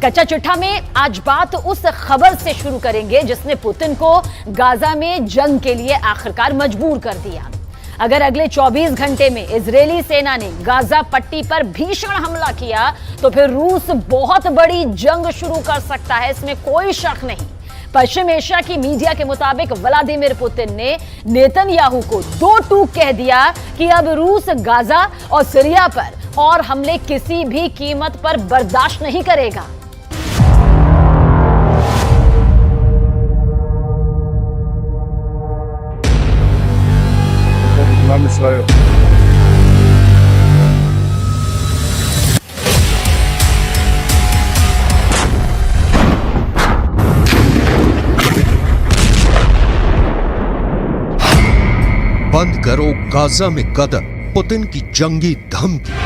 कच्चा चिट्ठा में आज बात उस खबर से शुरू करेंगे जिसने पुतिन को गाजा में जंग के लिए आखिरकार मजबूर कर दिया। अगर अगले 24 घंटे में इजरायली सेना ने गाजा पट्टी पर भीषण हमला किया तो फिर रूस बहुत बड़ी जंग शुरू कर सकता है, इसमें कोई शक नहीं। पश्चिम एशिया की मीडिया के मुताबिक व्लादिमीर पुतिन ने नेतन्याहू को दो टूक कह दिया कि अब रूस गाजा और सीरिया पर और हमले किसी भी कीमत पर बर्दाश्त नहीं करेगा। बंद करो गाजा में कदम, पुतिन की जंगी धमकी।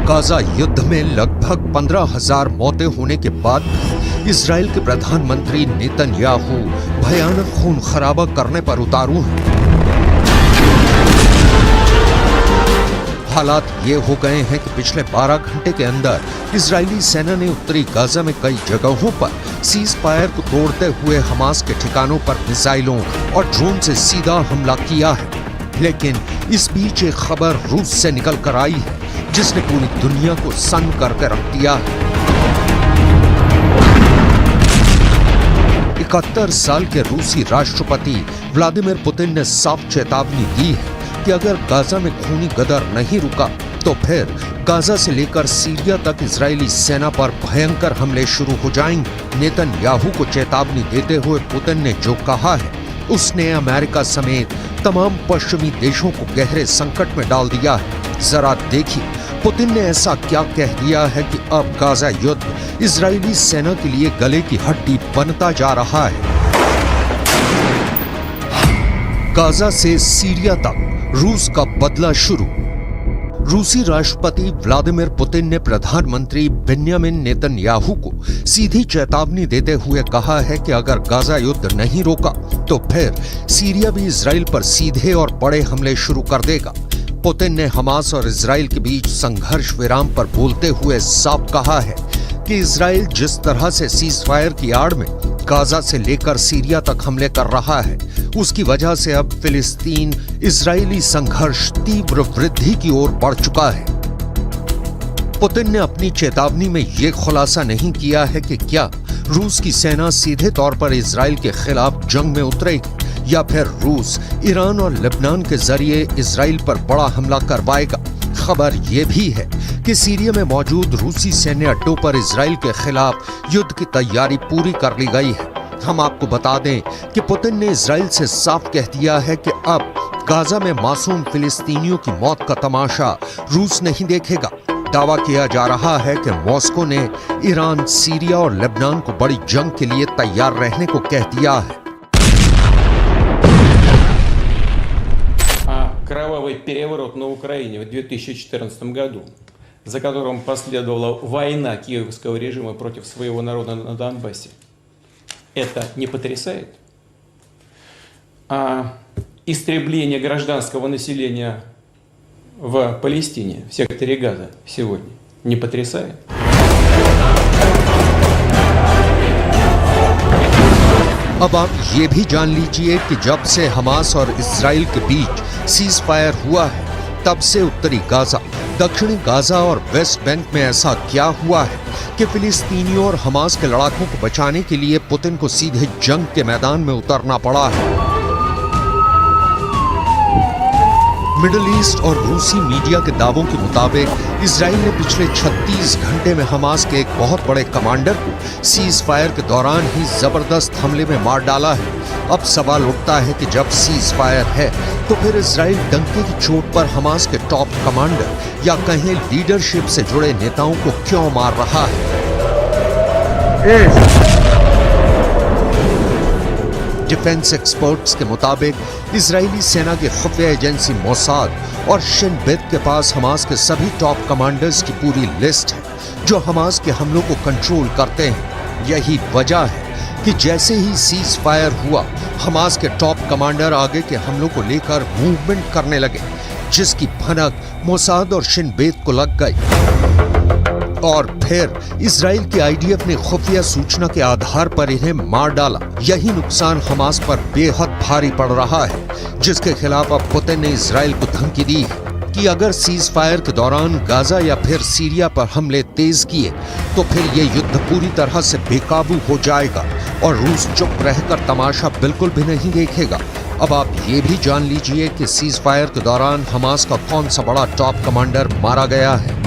गाजा युद्ध में लगभग 15,000 मौतें होने के बाद इजराइल के प्रधानमंत्री नेतन्याहू भयानक खून खराबा करने पर उतारू हैं। हालात ये हो गए हैं कि पिछले 12 घंटे के अंदर इजरायली सेना ने उत्तरी गाजा में कई जगहों पर सीज फायर को तोड़ते हुए हमास के ठिकानों पर मिसाइलों और ड्रोन से सीधा हमला किया है। लेकिन इस बीच एक खबर रूस से निकल कर आई है जिसने पूरी दुनिया को सन्न करके रख दिया है। 71 साल के रूसी राष्ट्रपति व्लादिमीर पुतिन ने साफ चेतावनी दी है कि अगर गाजा में खूनी गदर नहीं रुका तो फिर गाजा से लेकर सीरिया तक इजरायली सेना पर भयंकर हमले शुरू हो जाएंगे। नेतन्याहू को चेतावनी देते हुए पुतिन ने जो कहा है उसने अमेरिका समेत तमाम पश्चिमी देशों को गहरे संकट में डाल दिया है। जरा देखिए पुतिन ने ऐसा क्या कह दिया है कि अब गाजा युद्ध इजरायली सेना के लिए गले की हड्डी बनता जा रहा है। गाजा से सीरिया तक रूस का बदला शुरू। रूसी राष्ट्रपति व्लादिमीर पुतिन ने प्रधानमंत्री बेन्यामिन नेतन्याहू को सीधी चेतावनी देते हुए कहा है कि अगर गाजा युद्ध नहीं रोका तो फिर सीरिया भी इजराइल पर सीधे और बड़े हमले शुरू कर देगा। पुतिन ने हमास और इजराइल के बीच संघर्ष विराम पर बोलते हुए साफ कहा है कि इजराइल जिस तरह से सीज फायर की आड़ में गाजा से लेकर सीरिया तक हमले कर रहा है उसकी वजह से अब फिलिस्तीन इजरायली संघर्ष तीव्र वृद्धि की ओर बढ़ चुका है। पुतिन ने अपनी चेतावनी में यह खुलासा नहीं किया है कि क्या रूस की सेना सीधे तौर पर इजराइल के खिलाफ जंग में उतरेगी या फिर रूस ईरान और लेबनान के जरिए इजराइल पर बड़ा हमला करवाएगा। खबर यह भी है कि सीरिया में मौजूद रूसी सैन्य अड्डों पर इजराइल के खिलाफ युद्ध की तैयारी पूरी कर ली गई है। हम आपको बता दें कि पुतिन ने इजराइल से साफ कह दिया है कि अब गाजा में मासूम फिलिस्तीनियों की मौत का तमाशा रूस नहीं देखेगा। दावा किया जा रहा है कि मॉस्को ने ईरान, सीरिया और लेबनान को बड़ी जंग के लिए तैयार रहने को कह दिया है। Кровавый переворот на Украине в 2014 году, за которым последовала война киевского режима против своего народа на Донбассе, это не потрясает? А истребление гражданского населения в Палестине, в секторе Газа сегодня, не потрясает? अब आप ये भी जान लीजिए कि जब से हमास और इजराइल के बीच सीज फायर हुआ है तब से उत्तरी गाजा, दक्षिणी गाजा और वेस्ट बैंक में ऐसा क्या हुआ है कि फिलिस्तीनियों और हमास के लड़ाकों को बचाने के लिए पुतिन को सीधे जंग के मैदान में उतरना पड़ा है। मिडिल ईस्ट और रूसी मीडिया के दावों के मुताबिक इजराइल ने पिछले 36 घंटे में हमास के एक बहुत बड़े कमांडर को सीज फायर के दौरान ही जबरदस्त हमले में मार डाला है। अब सवाल उठता है कि जब सीज फायर है तो फिर इजराइल डंके की चोट पर हमास के टॉप कमांडर या कहें लीडरशिप से जुड़े नेताओं को क्यों मार रहा है। डिफेंस एक्सपर्ट्स के मुताबिक इजरायली सेना की खुफिया एजेंसी मोसाद और शिन बेत के पास हमास के सभी टॉप कमांडर्स की पूरी लिस्ट है जो हमास के हमलों को कंट्रोल करते हैं। यही वजह है कि जैसे ही सीज फायर हुआ, हमास के टॉप कमांडर आगे के हमलों को लेकर मूवमेंट करने लगे, जिसकी भनक मोसाद और शिन बेत को लग गई। और फिर इजराइल के आईडीएफ ने खुफिया सूचना के आधार पर इन्हें मार डाला। यही नुकसान हमास पर बेहद भारी पड़ रहा है, जिसके खिलाफ अब पुतिन ने इजराइल को धमकी दी है कि अगर सीज फायर के दौरान गाजा या फिर सीरिया पर हमले तेज किए तो फिर ये युद्ध पूरी तरह से बेकाबू हो जाएगा और रूस चुप रहकर तमाशा बिल्कुल भी नहीं देखेगा। अब आप ये भी जान लीजिए कि सीज फायर के दौरान हमास का कौन सा बड़ा टॉप कमांडर मारा गया है।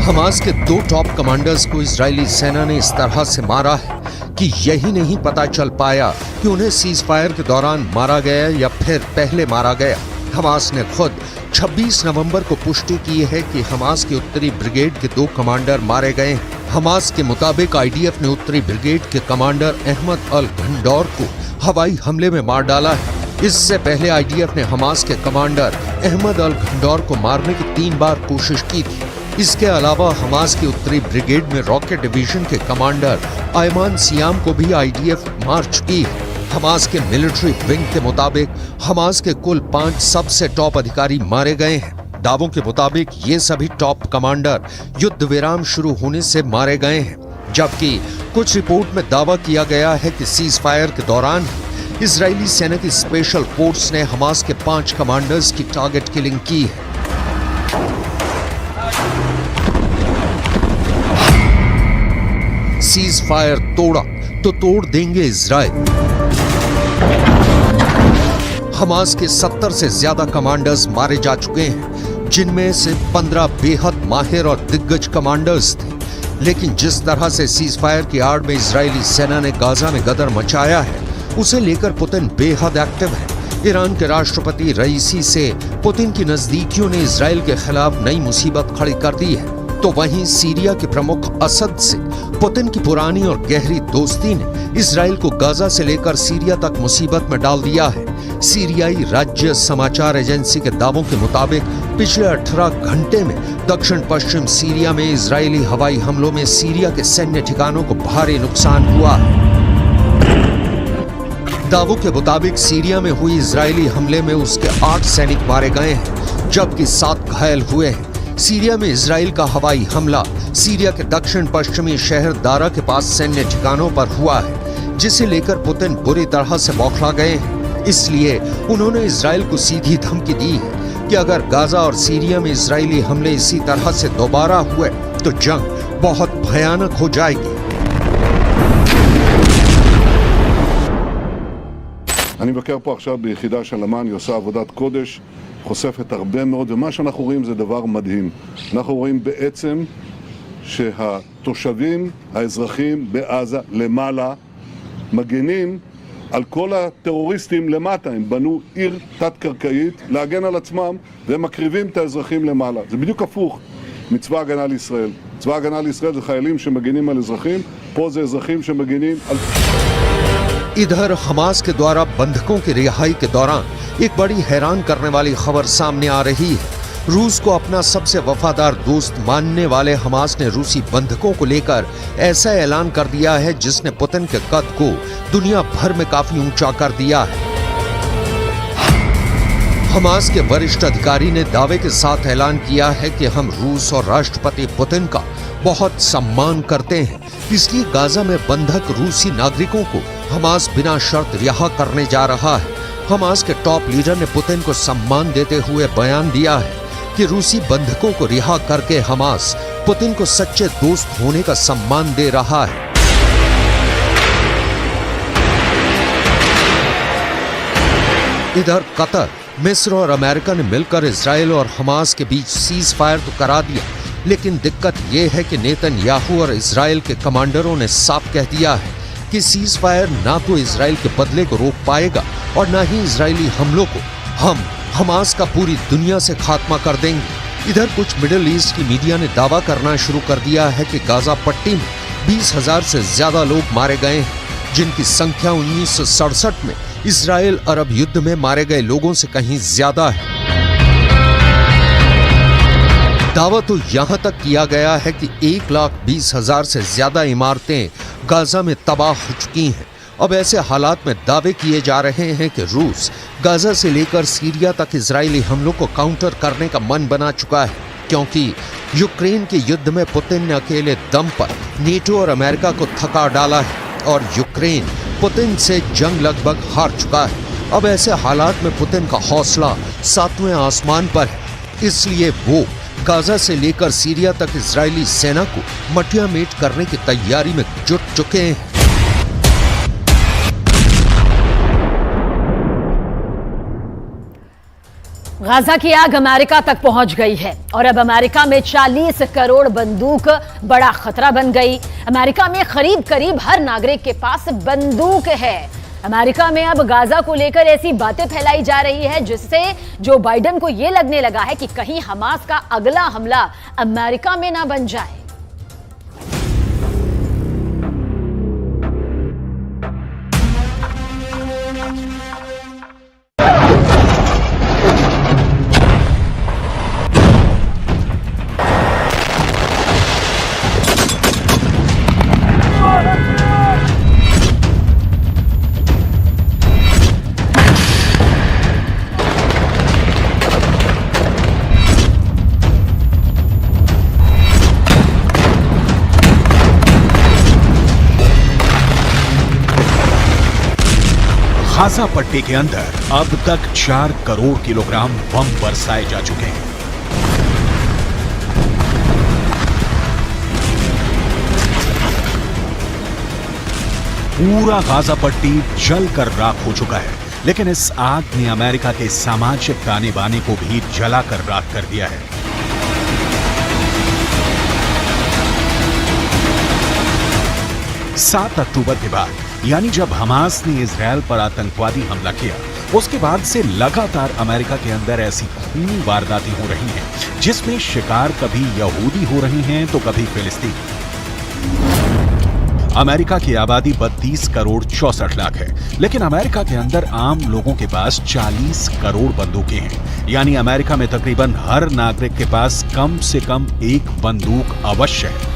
हमास के 2 टॉप कमांडर्स को इजरायली सेना ने इस तरह से मारा है कि यही नहीं पता चल पाया कि उन्हें सीज फायर के दौरान मारा गया या फिर पहले मारा गया। हमास ने खुद 26 नवंबर को पुष्टि की है कि हमास के उत्तरी ब्रिगेड के 2 कमांडर मारे गए हैं। हमास के मुताबिक आईडीएफ ने उत्तरी ब्रिगेड के कमांडर अहमद अल घंडौर को हवाई हमले में मार डाला है। इससे पहले आईडीएफ ने हमास के कमांडर अहमद अल घंडौर को मारने की 3 बार कोशिश की थी। इसके अलावा हमास की उत्तरी ब्रिगेड में रॉकेट डिवीजन के कमांडर आयमान सियाम को भी आईडीएफ मार चुकी है। हमास के मिलिट्री विंग के मुताबिक हमास के कुल 5 सबसे टॉप अधिकारी मारे गए हैं। दावों के मुताबिक ये सभी टॉप कमांडर युद्ध विराम शुरू होने से मारे गए हैं, जबकि कुछ रिपोर्ट में दावा किया गया है कि सीज फायर के दौरान इजरायली सेना की स्पेशल फोर्स ने हमास के 5 कमांडर्स की टारगेट किलिंग की है। सीज फायर तोड़ा तो तोड़ देंगे इजराइल। हमास के 70 से ज्यादा कमांडर्स मारे जा चुके हैं, जिनमें से 15 बेहद माहिर और दिग्गज कमांडर्स थे। लेकिन जिस तरह से सीज फायर की आड़ में इजरायली सेना ने गाजा में गदर मचाया है, उसे लेकर पुतिन बेहद एक्टिव है। ईरान के राष्ट्रपति रईसी से पुतिन की नजदीकियों ने इजराइल के खिलाफ नई मुसीबत खड़ी कर दी है, तो वहीं सीरिया के प्रमुख असद से पुतिन की पुरानी और गहरी दोस्ती ने इजराइल को गाजा से लेकर सीरिया तक मुसीबत में डाल दिया है। सीरियाई राज्य समाचार एजेंसी के दावों के मुताबिक पिछले 18 घंटे में दक्षिण पश्चिम सीरिया में इजरायली हवाई हमलों में सीरिया के सैन्य ठिकानों को भारी नुकसान हुआ है। दावों के मुताबिक सीरिया में हुई इजरायली हमले में उसके 8 सैनिक मारे गए हैं, जबकि 7 घायल हुए हैं। सीरिया में इजराइल का हवाई हमला सीरिया के दक्षिण पश्चिमी शहर दारा के पास सैन्य ठिकानों पर हुआ है, जिसे लेकर पुतिन बुरी तरह से बौखला गए हैं। इसलिए उन्होंने इजराइल को सीधी धमकी दी है कि अगर गाजा और सीरिया में इजरायली हमले इसी तरह से दोबारा हुए तो जंग बहुत भयानक हो जाएगी। אני מבקר פה עכשיו ביחידה של אמ"ן, היא עושה עבודת קודש, חושפת הרבה מאוד, ומה שאנחנו רואים זה דבר מדהים. אנחנו רואים בעצם שהתושבים, האזרחים בעזה למעלה, מגנים על כל הטרוריסטים למטה. הם בנו עיר תת-קרקעית להגן על עצמם, והם מקריבים את האזרחים למעלה. זה בדיוק הפוך מצבא הגנה לישראל. צבא הגנה לישראל זה חיילים שמגנים על אזרחים, פה זה אזרחים שמגנים על... इधर हमास के द्वारा बंधकों की रिहाई के दौरान एक बड़ी हैरान करने वाली खबर सामने आ रही है। रूस को अपना सबसे वफादार दोस्त मानने वाले हमास ने रूसी बंधकों को लेकर ऐसा ऐलान कर दिया है जिसने पुतिन के कद को दुनिया भर में काफी ऊंचा कर दिया है। हमास के वरिष्ठ अधिकारी ने दावे के साथ ऐलान किया है कि हम रूस और राष्ट्रपति पुतिन का बहुत सम्मान करते हैं, इसलिए गाजा में बंधक रूसी नागरिकों को हमास बिना शर्त रिहा करने जा रहा है। हमास के टॉप लीडर ने पुतिन को सम्मान देते हुए बयान दिया है कि रूसी बंधकों को रिहा करके हमास पुतिन को सच्चे दोस्त होने का सम्मान दे रहा है। इधर कतर, मिस्र और अमेरिका ने मिलकर इजराइल और हमास के बीच सीज फायर तो करा दिया, लेकिन दिक्कत यह है कि नेतन्याहू और इजराइल के कमांडरों ने साफ कह दिया है कि सीज फायर ना तो इजराइल के बदले को रोक पाएगा और ना ही इजरायली हमलों को। हम हमास का पूरी दुनिया से खात्मा कर देंगे। इधर कुछ मिडिल ईस्ट की मीडिया ने दावा करना शुरू कर दिया है कि गाजा पट्टी में 20,000 से ज्यादा लोग मारे गए हैं, जिनकी संख्या 1967 में इजराइल अरब युद्ध में मारे गए लोगों से कहीं ज्यादा है। दावा तो यहां तक किया गया है कि 1,20,000 से ज्यादा इमारतें गाजा में तबाह हो चुकी हैं। अब ऐसे हालात में दावे किए जा रहे हैं कि रूस गाजा से लेकर सीरिया तक इजरायली हमलों को काउंटर करने का मन बना चुका है, क्योंकि यूक्रेन के युद्ध में पुतिन ने अकेले दम पर नेटो और अमेरिका को थका डाला है और यूक्रेन पुतिन से जंग लगभग हार चुका है। अब ऐसे हालात में पुतिन का हौसला 7वें आसमान पर है, इसलिए वो गाजा से लेकर सीरिया तक इजरायली सेना को मटिया मेट करने की तैयारी में जुट चुके हैं। गाजा की आग अमेरिका तक पहुंच गई है और अब अमेरिका में 40 करोड़ बंदूक बड़ा खतरा बन गई। अमेरिका में करीब करीब हर नागरिक के पास बंदूक है। अमेरिका में अब गाजा को लेकर ऐसी बातें फैलाई जा रही है जिससे जो बाइडेन को यह लगने लगा है कि कहीं हमास का अगला हमला अमेरिका में ना बन जाए। गाजा पट्टी के अंदर अब तक 4 करोड़ किलोग्राम बम बरसाए जा चुके हैं। पूरा गाजा पट्टी जलकर राख हो चुका है, लेकिन इस आग ने अमेरिका के सामाजिक ताने बाने को भी जलाकर राख कर दिया है। सात अक्टूबर के बाद, यानी जब हमास ने इजरायल पर आतंकवादी हमला किया, उसके बाद से लगातार अमेरिका के अंदर ऐसी खूनी वारदातें हो रही हैं जिसमें शिकार कभी यहूदी हो रही हैं तो कभी फिलिस्तीन। अमेरिका की आबादी 32 करोड़ 64 लाख है, लेकिन अमेरिका के अंदर आम लोगों के पास 40 करोड़ बंदूकें हैं। यानी अमेरिका में तकरीबन हर नागरिक के पास कम से कम एक बंदूक अवश्य है।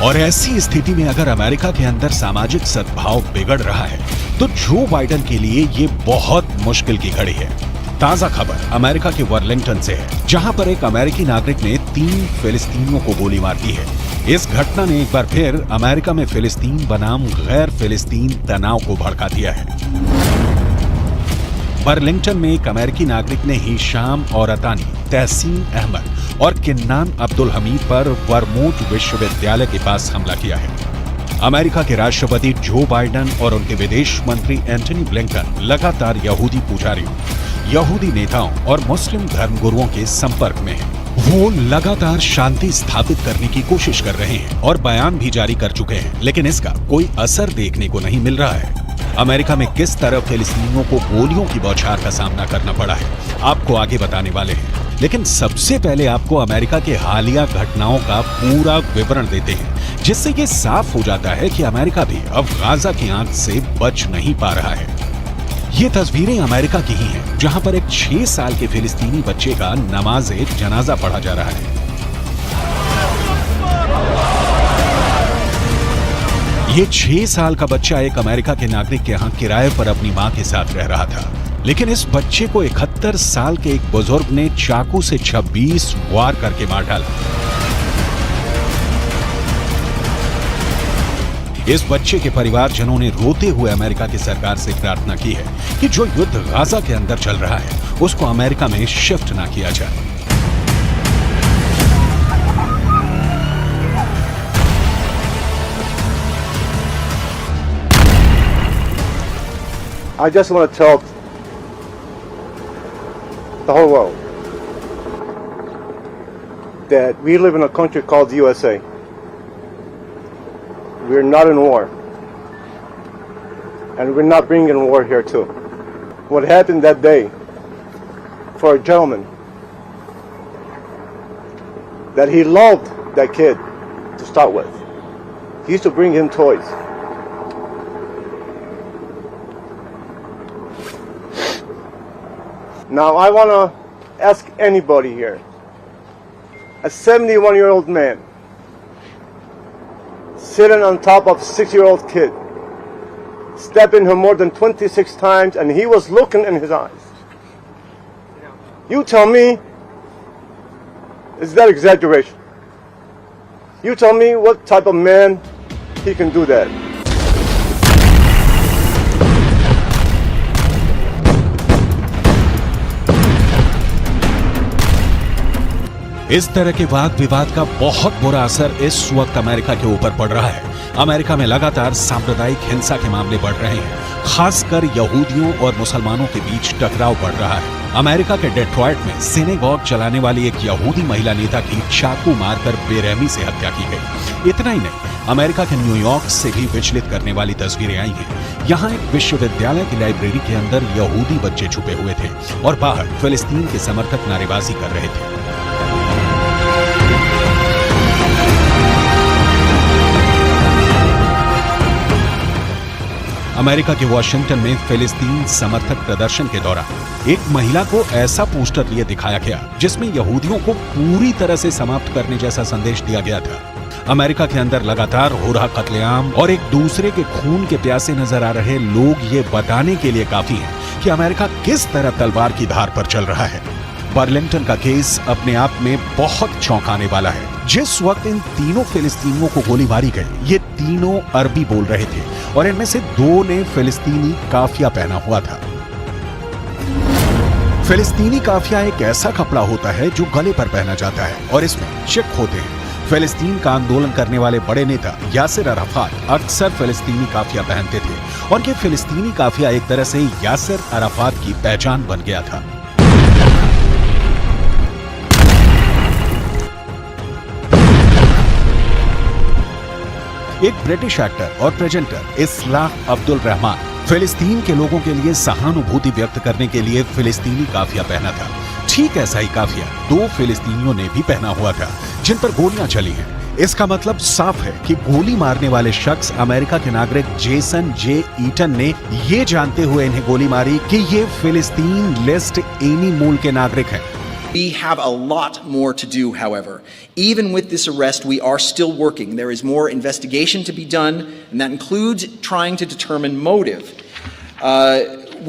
और ऐसी स्थिति में अगर अमेरिका के अंदर सामाजिक सद्भाव बिगड़ रहा है तो जो बाइडेन के लिए ये बहुत मुश्किल की घड़ी है। ताजा खबर अमेरिका के वर्लिंगटन से है, जहां पर एक अमेरिकी नागरिक ने 3 फिलिस्तीनियों को गोली मार दी है। इस घटना ने एक बार फिर अमेरिका में फिलिस्तीन बनाम गैर फिलिस्तीन तनाव को भड़का दिया है। वर्लिंगटन में एक अमेरिकी नागरिक ने हिशाम औरतानी, तहसीन अहमद और किन्नान अब्दुल हमीद पर वर्मोंट विश्वविद्यालय के पास हमला किया है। अमेरिका के राष्ट्रपति जो बाइडेन और उनके विदेश मंत्री एंटनी ब्लिंकन लगातार यहूदी पुजारियों, यहूदी नेताओं और मुस्लिम धर्मगुरुओं के संपर्क में हैं। वो लगातार शांति स्थापित करने की कोशिश कर रहे हैं और बयान भी जारी कर चुके हैं, लेकिन इसका कोई असर देखने को नहीं मिल रहा है। अमेरिका में किस तरह फिलिस्तीनियों को गोलियों की बौछार का सामना करना पड़ा है, आपको आगे बताने वाले हैं। लेकिन सबसे पहले आपको अमेरिका के हालिया घटनाओं का पूरा विवरण देते हैं, जिससे ये साफ हो जाता है कि अमेरिका भी अब गाजा की आग से बच नहीं पा रहा है। ये तस्वीरें अमेरिका की ही हैं, जहां पर एक 6 साल के फिलिस्तीनी बच्चे का नमाज़े जनाजा पढ़ा जा रहा है। ये 6 साल का बच्चा एक अमेरिका के नागरिक के यहाँ किराए पर अपनी मां के साथ रह रहा था, लेकिन इस बच्चे को 71 साल के एक बुजुर्ग ने चाकू से 26 वार करके मार डाला। इस बच्चे के परिवारजनों ने रोते हुए अमेरिका की सरकार से प्रार्थना की है कि जो युद्ध गाजा के अंदर चल रहा है उसको अमेरिका में शिफ्ट ना किया जाए। I just want to tell the whole world that we live in a country called the USA. We're not in war. And we're not bringing war here too. What happened that day for a gentleman, that he loved that kid to start with. He used to bring him toys. Now I want to ask anybody here, a 71-year-old man sitting on top of a 6-year-old kid, stabbing her more than 26 times, and he was looking in his eyes. You tell me, is that exaggeration? You tell me what type of man he can do that. इस तरह के वाद विवाद का बहुत बुरा असर इस वक्त अमेरिका के ऊपर पड़ रहा है। अमेरिका में लगातार सांप्रदायिक हिंसा के मामले बढ़ रहे हैं, खासकर यहूदियों और मुसलमानों के बीच टकराव बढ़ रहा है। अमेरिका के डेट्रॉयट में सिनेगॉग चलाने वाली एक यहूदी महिला नेता की चाकू मारकर बेरहमी से हत्या की गई। इतना ही नहीं, अमेरिका के न्यूयॉर्क से भी विचलित करने वाली तस्वीरें आई हैं। यहाँ एक विश्वविद्यालय की लाइब्रेरी के अंदर यहूदी बच्चे छुपे हुए थे और बाहर फिलिस्तीन के समर्थक नारेबाजी कर रहे थे। अमेरिका के वॉशिंगटन में फिलिस्तीन समर्थक प्रदर्शन के दौरान एक महिला को ऐसा पोस्टर लिए दिखाया गया जिसमें यहूदियों को पूरी तरह से समाप्त करने जैसा संदेश दिया गया था। अमेरिका के अंदर लगातार हो रहा कत्लेआम और एक दूसरे के खून के प्यासे नजर आ रहे लोग ये बताने के लिए काफी हैं कि अमेरिका किस तरह तलवार की धार पर चल रहा है। बर्लिंगटन का केस अपने आप में बहुत चौंकाने वाला है। जिस वक्त इन तीनों फिलिस्तीनियों को गोली मारी गई, ये तीनों अरबी बोल रहे थे और इनमें से 2 ने फिलिस्तीनी काफिया पहना हुआ था। फिलिस्तीनी काफिया एक ऐसा कपड़ा होता है जो गले पर पहना जाता है और इसमें चिक होते हैं। फिलिस्तीन का आंदोलन करने वाले बड़े नेता यासिर अराफात अक्सर फिलिस्तीनी काफिया पहनते थे और ये फिलिस्तीनी काफिया एक तरह से यासिर अराफात की पहचान बन गया था। एक ब्रिटिश एक्टर और प्रेजेंटर इस्लाह अब्दुल रहमान फिलिस्तीन के लोगों के लिए सहानुभूति व्यक्त करने के लिए फिलिस्तीनी काफिया पहना था। ठीक ऐसा ही काफिया 2 फिलिस्तीनियों ने भी पहना हुआ था जिन पर गोलियां चली हैं। इसका मतलब साफ है कि गोली मारने वाले शख्स अमेरिका के नागरिक जेसन जे ईटन ने ये जानते हुए इन्हें गोली मारी कि ये फिलिस्तीन लिस्ट एनी मूल के नागरिक हैं। We have a lot more to do, however. Even with this arrest, we are still working. There is more investigation to be done, and that includes trying to determine motive.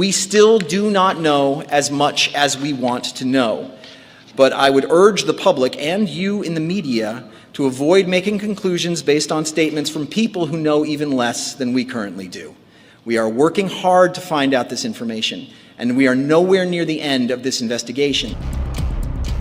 We still do not know as much as we want to know. But I would urge the public and you in the media to avoid making conclusions based on statements from people who know even less than we currently do. We are working hard to find out this information, and we are nowhere near the end of this investigation.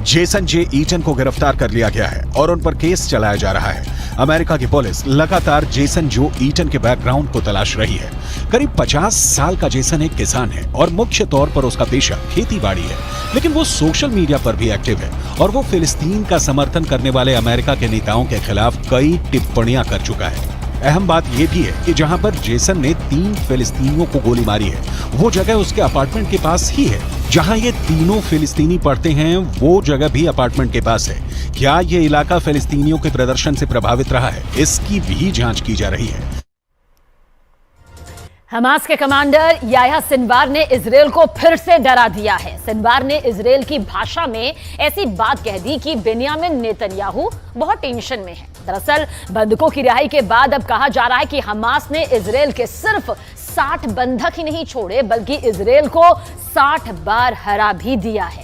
Jason J Eaton को गिरफ्तार कर लिया गया है और उन पर case चलाया जा रहा है। अमेरिका की पुलिस लगातार जेसन जो ईटन के बैकग्राउंड को तलाश रही है। करीब 50 साल का जेसन एक किसान है और मुख्य तौर पर उसका पेशा खेती-बाड़ी है, लेकिन वो सोशल मीडिया पर भी एक्टिव है और वो फिलिस्तीन का समर्थन करने वाले अमेरिका के नेताओं के खिलाफ कई टिप्पणियां कर चुका है। अहम बात यह भी है कि जहां पर जेसन ने 3 फिलिस्तीनियों को गोली मारी है, वो जगह उसके अपार्टमेंट के पास ही है। जहां ये तीनों फिलिस्तीनी पढ़ते हैं, वो जगह भी अपार्टमेंट के पास है। क्या ये इलाका फिलिस्तीनियों के प्रदर्शन से प्रभावित रहा है, इसकी भी जांच की जा रही है। हमास के कमांडर याह्या सिनवार ने इजरायल को फिर से डरा दिया है। सिनवार ने इजरायल की भाषा में ऐसी बात कह दी कि बेन्यामिन नेतन्याहू बहुत टेंशन में है। दरअसल बंधकों की रिहाई के बाद अब कहा जा रहा है कि हमास ने इजरायल के सिर्फ 60 बंधक ही नहीं छोड़े, बल्कि इजरायल को 60 बार हरा भी दिया है।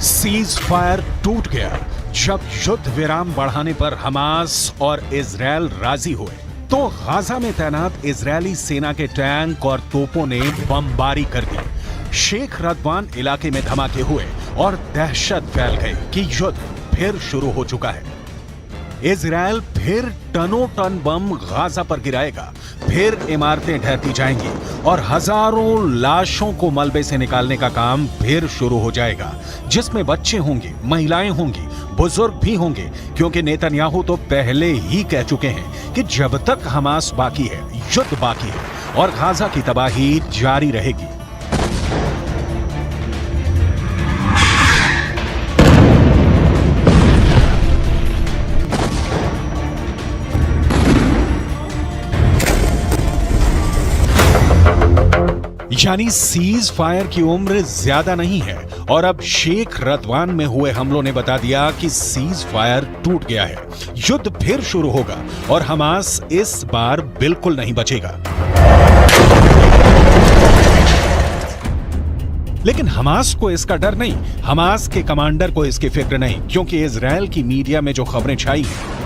सीज फायर टूट गया जब युद्ध विराम बढ़ाने पर हमास और इजरायल राजी हुए तो गाजा में तैनात इजरायली सेना के टैंक और तोपों ने बमबारी कर दी। शेख रदवान इलाके में धमाके हुए और दहशत फैल गई कि युद्ध फिर शुरू हो चुका है। इजरायल फिर टनों टन बम गाजा पर गिराएगा, फिर इमारतें ढहती जाएंगी और हजारों लाशों को मलबे से निकालने का काम फिर शुरू हो जाएगा, जिसमें बच्चे होंगे, महिलाएं होंगी, बुजुर्ग भी होंगे, क्योंकि नेतन्याहू तो पहले ही कह चुके हैं कि जब तक हमास बाकी है, युद्ध बाकी है और गाजा की तबाही जारी रहेगी। यानी सीज फायर की उम्र ज्यादा नहीं है और अब शेख रदवान में हुए हमलों ने बता दिया कि सीज फायर टूट गया है। युद्ध फिर शुरू होगा और हमास इस बार बिल्कुल नहीं बचेगा। लेकिन हमास को इसका डर नहीं, हमास के कमांडर को इसकी फिक्र नहीं, क्योंकि इजराइल की मीडिया में जो खबरें छाई हैं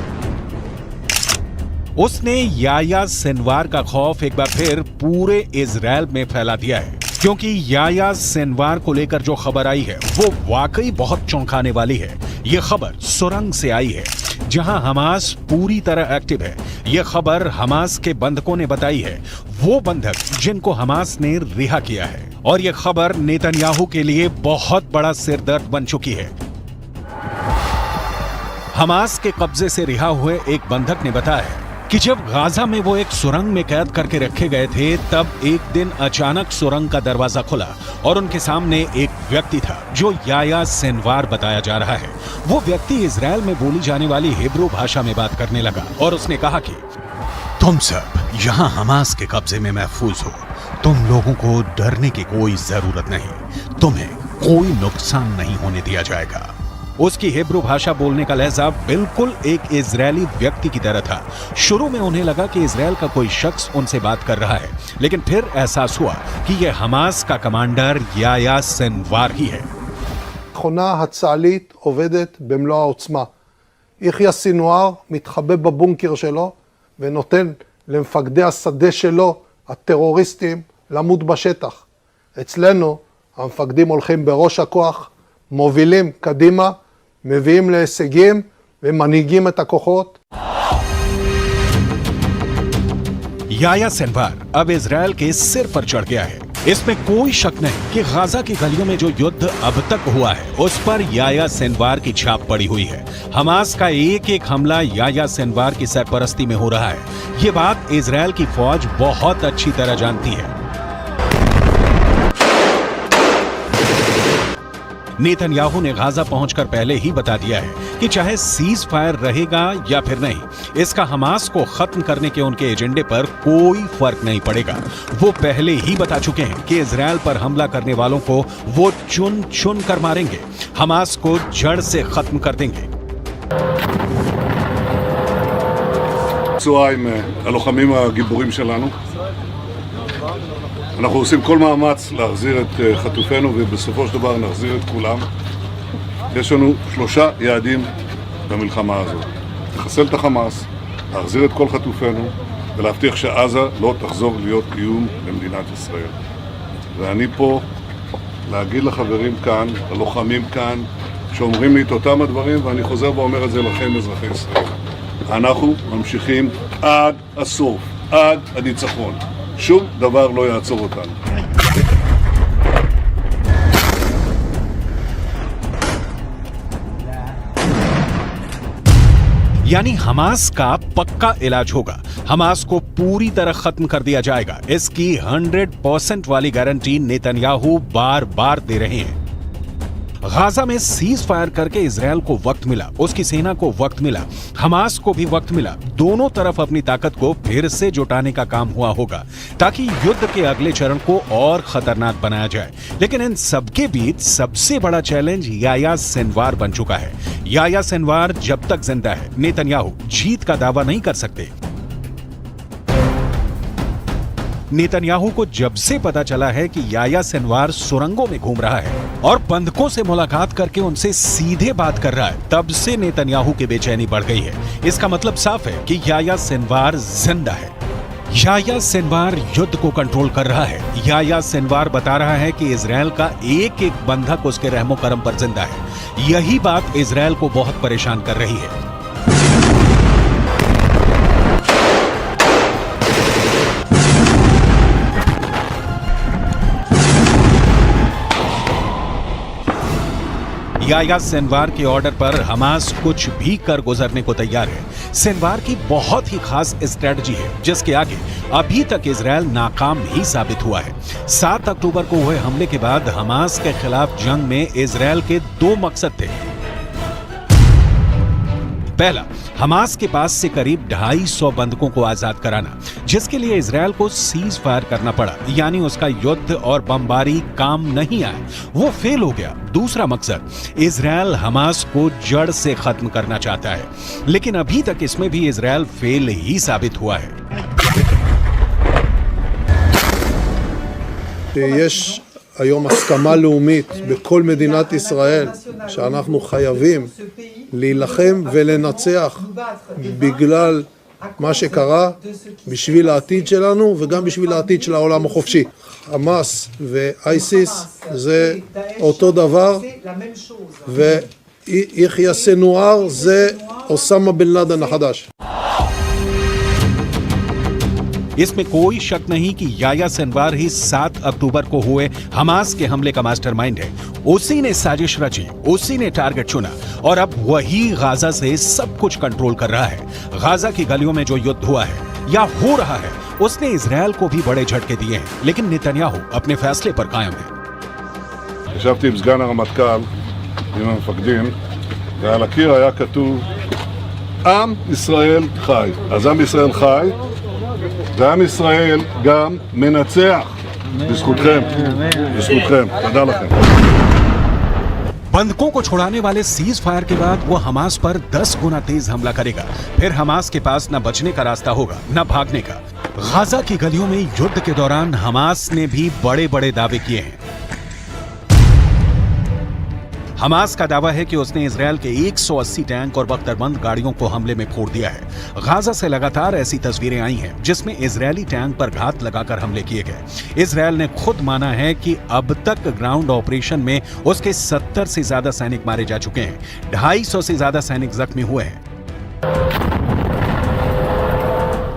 उसने याया सिनवार का खौफ एक बार फिर पूरे इजराइल में फैला दिया है। क्योंकि याया सिनवार को लेकर जो खबर आई है वो वाकई बहुत चौंकाने वाली है। ये खबर सुरंग से आई है जहां हमास पूरी तरह एक्टिव है। ये खबर हमास के बंधकों ने बताई है, वो बंधक जिनको हमास ने रिहा किया है। और ये खबर नेतन्याहू के लिए बहुत बड़ा सिरदर्द बन चुकी है। हमास के कब्जे से रिहा हुए एक बंधक ने बताया कि जब गाजा में वो एक सुरंग में कैद करके रखे गए थे, तब एक दिन अचानक सुरंग का दरवाजा खुला और उनके सामने एक व्यक्ति था जो याया सिनवार बताया जा रहा है। वो व्यक्ति इजराइल में बोली जाने वाली हिब्रू भाषा में बात करने लगा और उसने कहा कि तुम सब यहाँ हमास के कब्जे में महफूज हो, तुम लोगों को डरने की कोई जरूरत नहीं, तुम्हें कोई नुकसान नहीं होने दिया जाएगा। उसकी हिब्रू भाषा बोलने का लहजा बिल्कुल एक इजरायली व्यक्ति की तरह था। शुरू में उन्हें लगा कि इजराइल का कोई शख्स उनसे बात कर रहा है, लेकिन फिर एहसास हुआ कि यह हमास का कमांडर याया सिनवार ही है। המכונה הצה"לית עובדת במלוא העוצמה. יחיא סינואר מתחבא בבונקר שלו ונותן למפקדי השדה שלו, הטרוריסטים, למות בשטח. אצלנו המפקדים הולכים בראש הכוח, מובילים קדימה, מביאים להישגים ומנהיגים את הכוחות. याया सिनवार अब इजराइल के सिर पर चढ़ गया है। इसमें कोई शक नहीं कि गाजा की गलियों में जो युद्ध अब तक हुआ है उस पर याया सिनवार की छाप पड़ी हुई है। हमास का एक एक हमला याया सिनवार की सरपरस्ती में हो रहा है। ये बात इजराइल की फौज बहुत अच्छी तरह जानती है। नेतन्याहू ने गाजा पहुंचकर पहले ही बता दिया है कि चाहे सीज फायर रहेगा या फिर नहीं, इसका हमास को खत्म करने के उनके एजेंडे पर कोई फर्क नहीं पड़ेगा। वो पहले ही बता चुके हैं कि इजराइल पर हमला करने वालों को वो चुन चुन कर मारेंगे, हमास को जड़ से खत्म कर देंगे। צהריים הלוחמים הגיבורים שלנו. אנחנו עושים כל מאמץ להחזיר את חטופינו ובסופו של דבר נחזיר את כולם. יש לנו 3 יעדים במלחמה הזאת. לחסל את החמאס, להחזיר את כל חטופינו ולהבטיח שעזה לא תחזור להיות איום למדינת ישראל. ואני פה להגיד לחברים כאן, ללוחמים כאן, שאומרים לי את אותם הדברים, ואני חוזר ואומר את זה לכם אזרחי ישראל. אנחנו ממשיכים עד הסוף, עד הניצחון. שום דבר לא יעצור אותנו. यानी हमास का पक्का इलाज होगा, हमास को पूरी तरह खत्म कर दिया जाएगा। इसकी 100% वाली गारंटी नेतन्याहू बार बार दे रहे हैं। गाजा में सीज फायर करके इजराइल को वक्त मिला, उसकी सेना को वक्त मिला, हमास को भी वक्त मिला। दोनों तरफ अपनी ताकत को फिर से जुटाने का काम हुआ होगा ताकि युद्ध के अगले चरण को और खतरनाक बनाया जाए। लेकिन इन सबके बीच सबसे बड़ा चैलेंज याया सिनवार बन चुका है। याया सिनवार जब तक जिंदा है, नेतन्याहू जीत का दावा नहीं कर सकते। नेतन्याहू को जब से पता चला है कि याया सिनवार सुरंगों में घूम रहा है और बंधकों से मुलाकात करके उनसे सीधे बात कर रहा है, तब से नेतन्याहू की बेचैनी बढ़ गई है। इसका मतलब साफ है कि याया सिनवार जिंदा है। याया सिनवार युद्ध को कंट्रोल कर रहा है। याया सिनवार बता रहा है कि इजराइल का एक एक बंधक उसके रहमो करम पर जिंदा है। यही बात इजराइल को बहुत परेशान कर रही है। याह्या सिनवार के ऑर्डर पर हमास कुछ भी कर गुजरने को तैयार है। सिनवार की बहुत ही खास स्ट्रेटजी है जिसके आगे अभी तक इजरायल नाकाम ही साबित हुआ है। 7 अक्टूबर को हुए हमले के बाद हमास के खिलाफ जंग में इजरायल के 2 मकसद थे। पहला, हमास के पास से करीब 250 बंधकों को आजाद कराना, जिसके लिए इजरायल को सीज फायर करना पड़ा, यानी उसका युद्ध और बमबारी काम नहीं आया, वो फेल हो गया। दूसरा मकसद, इजरायल हमास को जड़ से खत्म करना चाहता है, लेकिन अभी तक इसमें भी इजरायल फेल ही साबित हुआ है। יש היום הסכמה לאומית בכל מדינת ישראל שאנחנו חייבים להילחם ולנצח בגלל מה שקרה, בשביל העתיד שלנו וגם בשביל העתיד של העולם החופשי. חמאס ואייסיס זה אותו דבר, ויחיא סנואר זה אוסמה בן לאדן החדש. इसमें कोई शक नहीं कि याह्या सिनवार ही 7 अक्टूबर को हुए हमास के हमले का मास्टरमाइंड है। उसी ने साजिश रची, उसी ने टारगेट चुना और अब वही गाजा से सब कुछ कंट्रोल कर रहा है। गाजा की गलियों में जो युद्ध हुआ है या हो रहा है, उसने इजरायल को भी बड़े झटके दिए हैं, लेकिन नेतन्याहू अपने फैसले पर कायम है। ישבתי עם סגן הרמטכ"ל, עם המפקדים, ועל הקיר היה כתוב עם ישראל חי. אז עם ישראל חי, ועם ישראל גם מנצח. בזכותכם, בזכותכם. תודה לכם. बंधकों को छुड़ाने वाले सीज फायर के बाद वो हमास पर 10 गुना तेज हमला करेगा। फिर हमास के पास न बचने का रास्ता होगा न भागने का। गाजा की गलियों में युद्ध के दौरान हमास ने भी बड़े बड़े दावे किए हैं। हमास का दावा है कि उसने इजरायल के 180 टैंक और बख्तरबंद गाड़ियों को हमले में फोड़ दिया है। गाजा से लगातार ऐसी तस्वीरें आई हैं जिसमें इजरायली टैंक पर घात लगाकर हमले किए गए। इजरायल ने खुद माना है कि अब तक ग्राउंड ऑपरेशन में उसके 70 से ज्यादा सैनिक मारे जा चुके हैं, 250 से ज्यादा सैनिक जख्मी हुए हैं।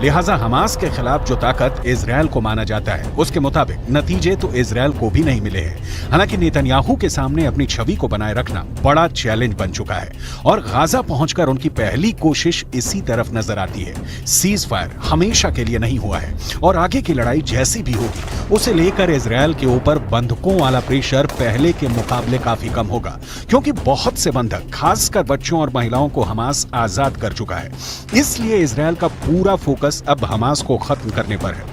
लिहाजा हमास के खिलाफ जो ताकत इजरायल को माना जाता है, उसके मुताबिक नतीजे तो इजरायल को भी नहीं मिले हैं। हालांकि नेतन्याहू के सामने अपनी छवि को बनाए रखना बड़ा चैलेंज बन चुका है और गाजा पहुंचकर उनकी पहली कोशिश इसी तरफ नजर आती है। सीज फायर हमेशा के लिए नहीं हुआ है और आगे की लड़ाई जैसी भी होगी, उसे लेकर इजरायल के ऊपर बंधकों वाला प्रेशर पहले के मुकाबले काफी कम होगा, क्योंकि बहुत से बंधक, खासकर बच्चों और महिलाओं को हमास आजाद कर चुका है। इसलिए इजरायल का पूरा फोकस अब हमास को खत्म करने पर है।